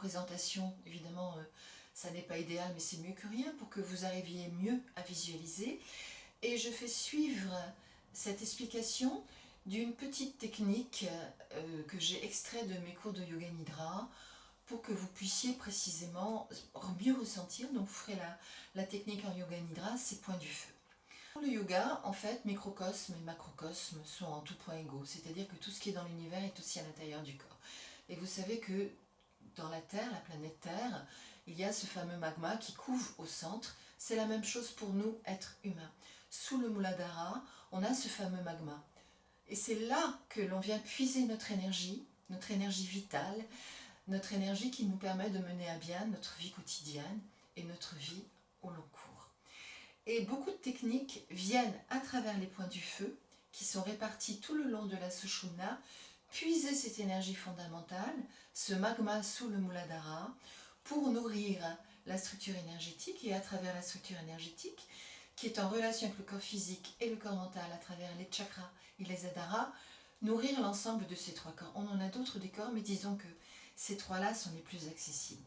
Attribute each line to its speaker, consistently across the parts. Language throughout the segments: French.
Speaker 1: présentation, évidemment, ça n'est pas idéal, mais c'est mieux que rien pour que vous arriviez mieux à visualiser. Et je fais suivre cette explication d'une petite technique que j'ai extrait de mes cours de Yoga Nidra pour que vous puissiez précisément mieux ressentir. Donc vous ferez la technique en Yoga Nidra, c'est point du feu. Pour le yoga, en fait, microcosme et macrocosme sont en tout point égaux, c'est-à-dire que tout ce qui est dans l'univers est aussi à l'intérieur du corps. Et vous savez que dans la Terre, la planète Terre, il y a ce fameux magma qui couve au centre. C'est la même chose pour nous, êtres humains. Sous le Muladhara, on a ce fameux magma. Et c'est là que l'on vient puiser notre énergie vitale, notre énergie qui nous permet de mener à bien notre vie quotidienne et notre vie au long cours. Et beaucoup de techniques viennent à travers les points du feu, qui sont répartis tout le long de la Sushumna, puiser cette énergie fondamentale, ce magma sous le Muladhara, pour nourrir la structure énergétique, et à travers la structure énergétique, qui est en relation avec le corps physique et le corps mental à travers les chakras et les adharas, nourrir l'ensemble de ces trois corps. On en a d'autres des corps, mais disons que ces trois-là sont les plus accessibles.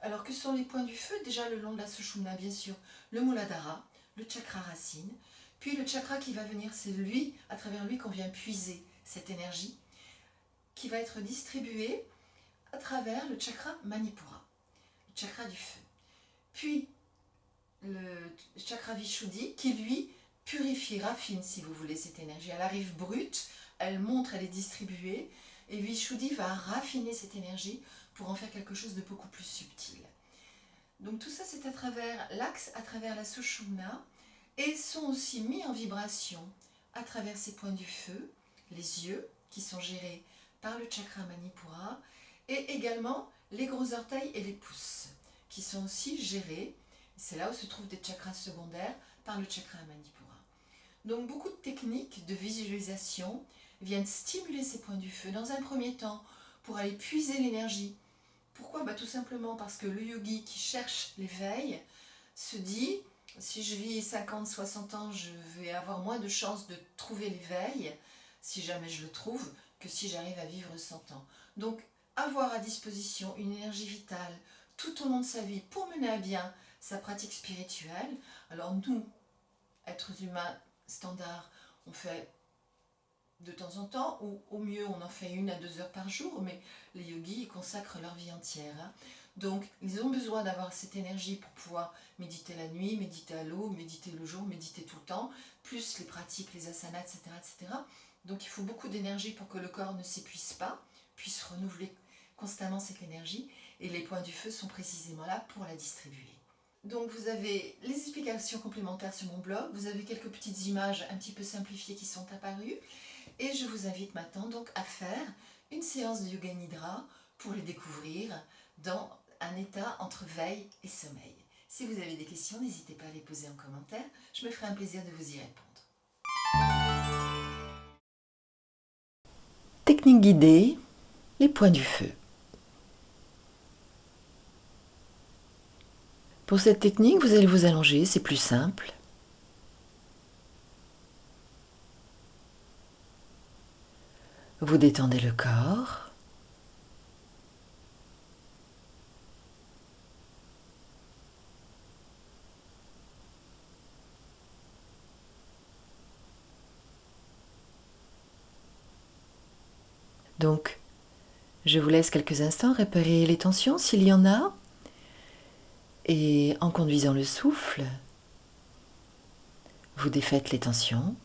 Speaker 1: Alors que sont les points du feu? Déjà le long de la Sushumna, bien sûr, le Muladhara, le chakra racine, puis le chakra qui va venir, c'est lui, à travers lui qu'on vient puiser cette énergie, qui va être distribuée à travers le chakra Manipura, le chakra du feu. Puis le chakra Vishuddhi qui lui purifie, raffine si vous voulez cette énergie. Elle arrive brute, elle montre, elle est distribuée, et Vishuddhi va raffiner cette énergie pour en faire quelque chose de beaucoup plus subtil. Donc tout ça c'est à travers l'axe, à travers la Sushumna, et sont aussi mis en vibration à travers ces points du feu, les yeux qui sont gérés par le chakra Manipura, et également les gros orteils et les pouces qui sont aussi gérés, c'est là où se trouvent des chakras secondaires, par le chakra Manipura. Donc beaucoup de techniques de visualisation viennent stimuler ces points du feu dans un premier temps pour aller puiser l'énergie. Pourquoi? Tout simplement parce que le yogi qui cherche l'éveil se dit, si je vis 50-60 ans, je vais avoir moins de chances de trouver l'éveil, si jamais je le trouve, que si j'arrive à vivre 100 ans. Donc avoir à disposition une énergie vitale tout au long de sa vie pour mener à bien sa pratique spirituelle. Alors nous, êtres humains standards, on fait de temps en temps, ou au mieux on en fait 1 à 2 heures par jour, mais les yogis consacrent leur vie entière. Donc ils ont besoin d'avoir cette énergie pour pouvoir méditer la nuit, méditer à l'eau, méditer le jour, méditer tout le temps, plus les pratiques, les asanas, etc. etc. Donc il faut beaucoup d'énergie pour que le corps ne s'épuise pas, puisse renouveler constamment cette énergie, et les points du feu sont précisément là pour la distribuer. Donc vous avez les explications complémentaires sur mon blog, vous avez quelques petites images un petit peu simplifiées qui sont apparues, et je vous invite maintenant donc à faire une séance de Yoga Nidra pour les découvrir dans un état entre veille et sommeil. Si vous avez des questions, n'hésitez pas à les poser en commentaire, je me ferai un plaisir de vous y répondre. Technique guidée, les points du feu. Pour cette technique, vous allez vous allonger, c'est plus simple. Vous détendez le corps. Donc, je vous laisse quelques instants repérer les tensions s'il y en a. Et en conduisant le souffle, vous défaites les tensions.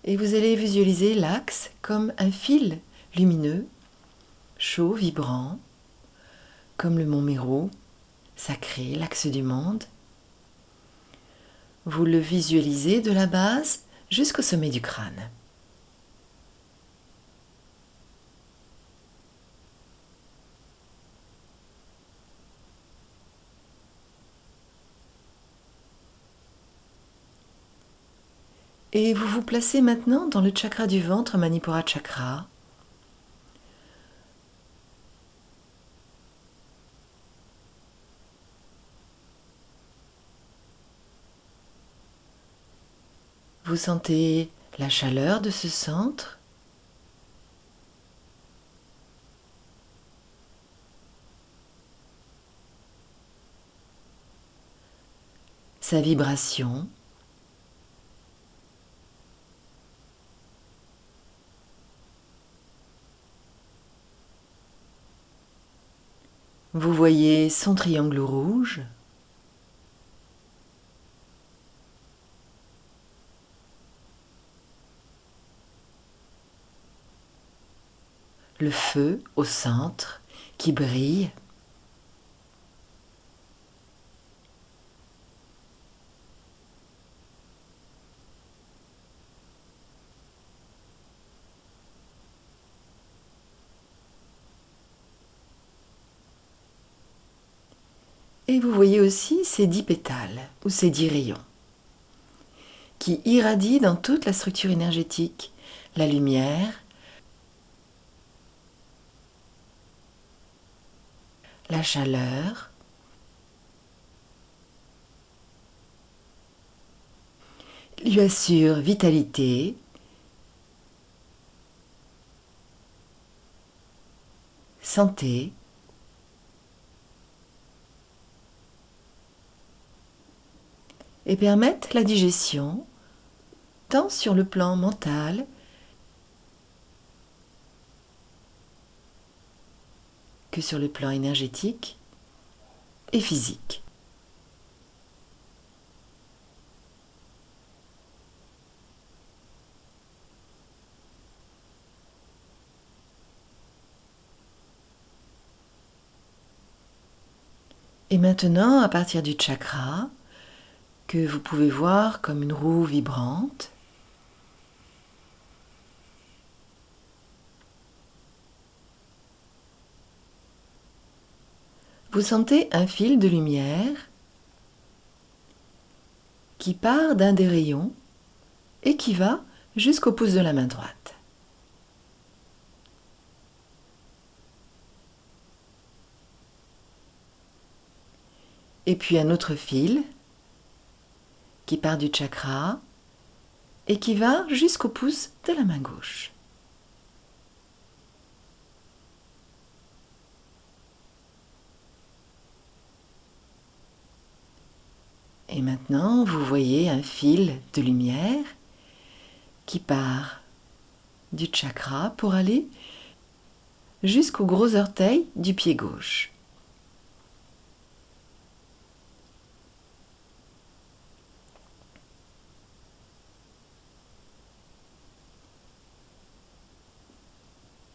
Speaker 1: Et vous allez visualiser l'axe comme un fil lumineux
Speaker 2: chaud, vibrant, comme le mont Méru, sacré, l'axe du monde. Vous le visualisez de la base jusqu'au sommet du crâne. Et vous vous placez maintenant dans le chakra du ventre, Manipura Chakra. Vous sentez la chaleur de ce centre. Sa vibration. Vous voyez son triangle rouge. Le feu au centre qui brille. Et vous voyez aussi ces 10 pétales ou ces 10 rayons qui irradient dans toute la structure énergétique la lumière, la chaleur, lui assure vitalité, santé, et permettent la digestion tant sur le plan mental que sur le plan énergétique et physique. Et maintenant, à partir du chakra, que vous pouvez voir comme une roue vibrante, vous sentez un fil de lumière qui part d'un des rayons et qui va jusqu'au pouce de la main droite. Et puis un autre fil qui part du chakra et qui va jusqu'au pouce de la main gauche. Et maintenant, vous voyez un fil de lumière qui part du chakra pour aller jusqu'au gros orteil du pied gauche.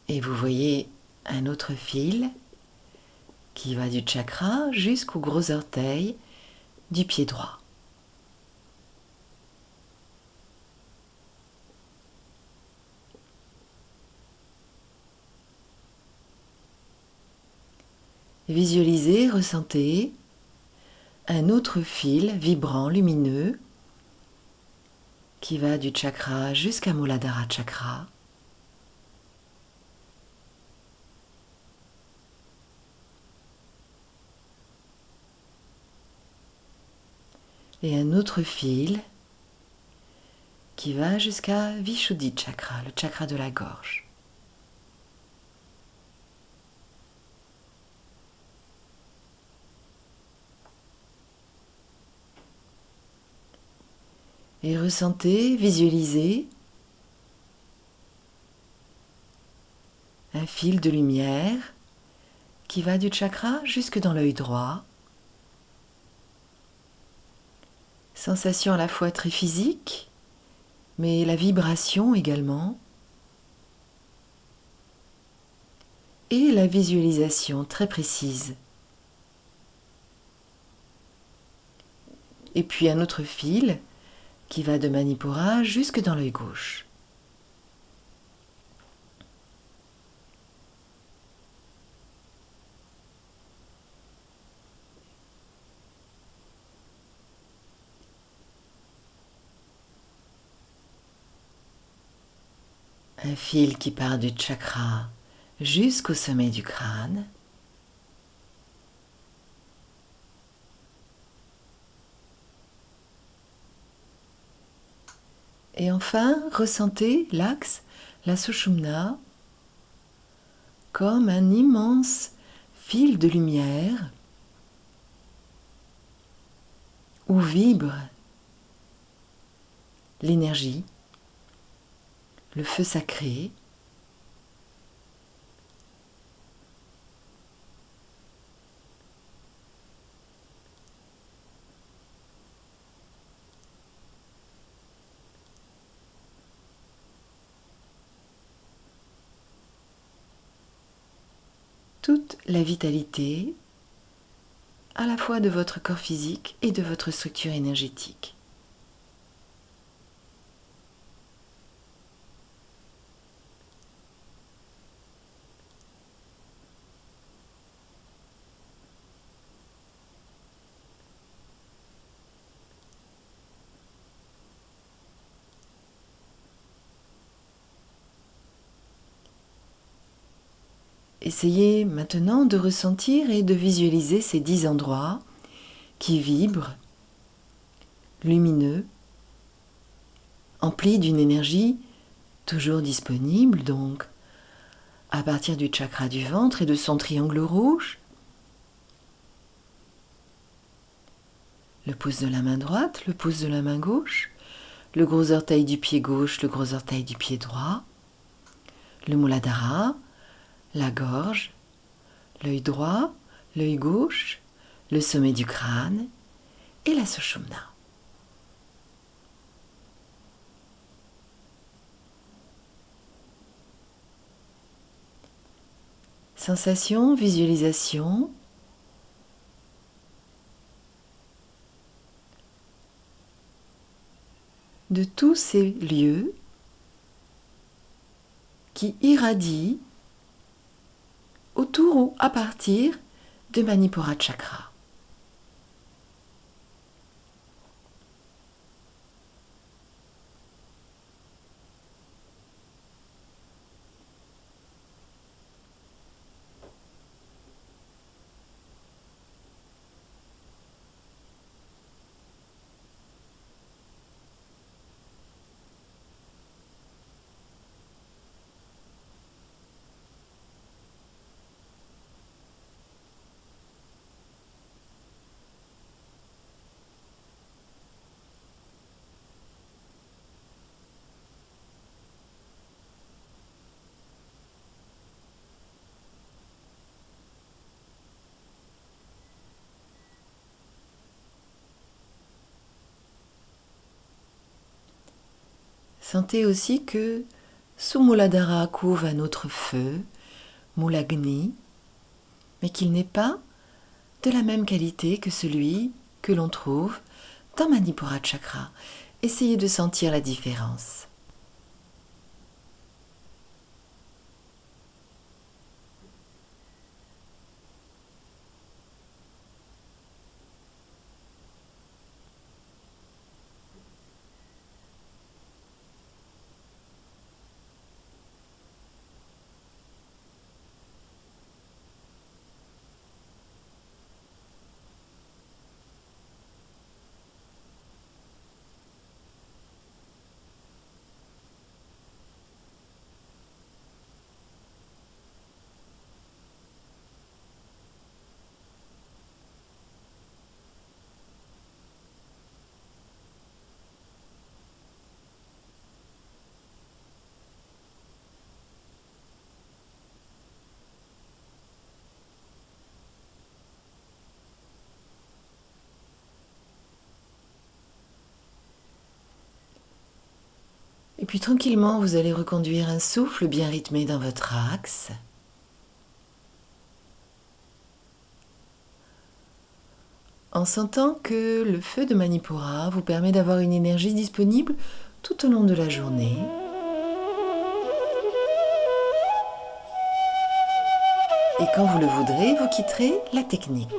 Speaker 2: Et vous voyez un autre fil qui va du chakra jusqu'au gros orteil du pied droit. Visualisez, ressentez un autre fil vibrant, lumineux, qui va du chakra jusqu'à Muladhara Chakra. Et un autre fil qui va jusqu'à Vishuddhi Chakra, le chakra de la gorge. Et ressentez, visualisez un fil de lumière qui va du chakra jusque dans l'œil droit. Sensation à la fois très physique, mais la vibration également. et la visualisation très précise. Et puis un autre fil qui va de Manipura jusque dans l'œil gauche. Un fil qui part du chakra jusqu'au sommet du crâne. Et enfin, ressentez l'axe, la Sushumna, comme un immense fil de lumière où vibre l'énergie, le feu sacré, toute la vitalité à la fois de votre corps physique et de votre structure énergétique. Essayez maintenant de ressentir et de visualiser ces 10 endroits qui vibrent, lumineux, emplis d'une énergie toujours disponible, donc à partir du chakra du ventre et de son triangle rouge, le pouce de la main droite, le pouce de la main gauche, le gros orteil du pied gauche, le gros orteil du pied droit, le Muladhara, la gorge, l'œil droit, l'œil gauche, le sommet du crâne et la Sushumna. Sensation, visualisation. De tous ces lieux qui irradient autour ou à partir de Manipura Chakra. Sentez aussi que sous Muladhara couve un autre feu, Mulagni, mais qu'il n'est pas de la même qualité que celui que l'on trouve dans Manipura Chakra. Essayez de sentir la différence. Et puis tranquillement, vous allez reconduire un souffle bien rythmé dans votre axe. en sentant que le feu de Manipura vous permet d'avoir une énergie disponible tout au long de la journée. Et quand vous le voudrez, vous quitterez la technique.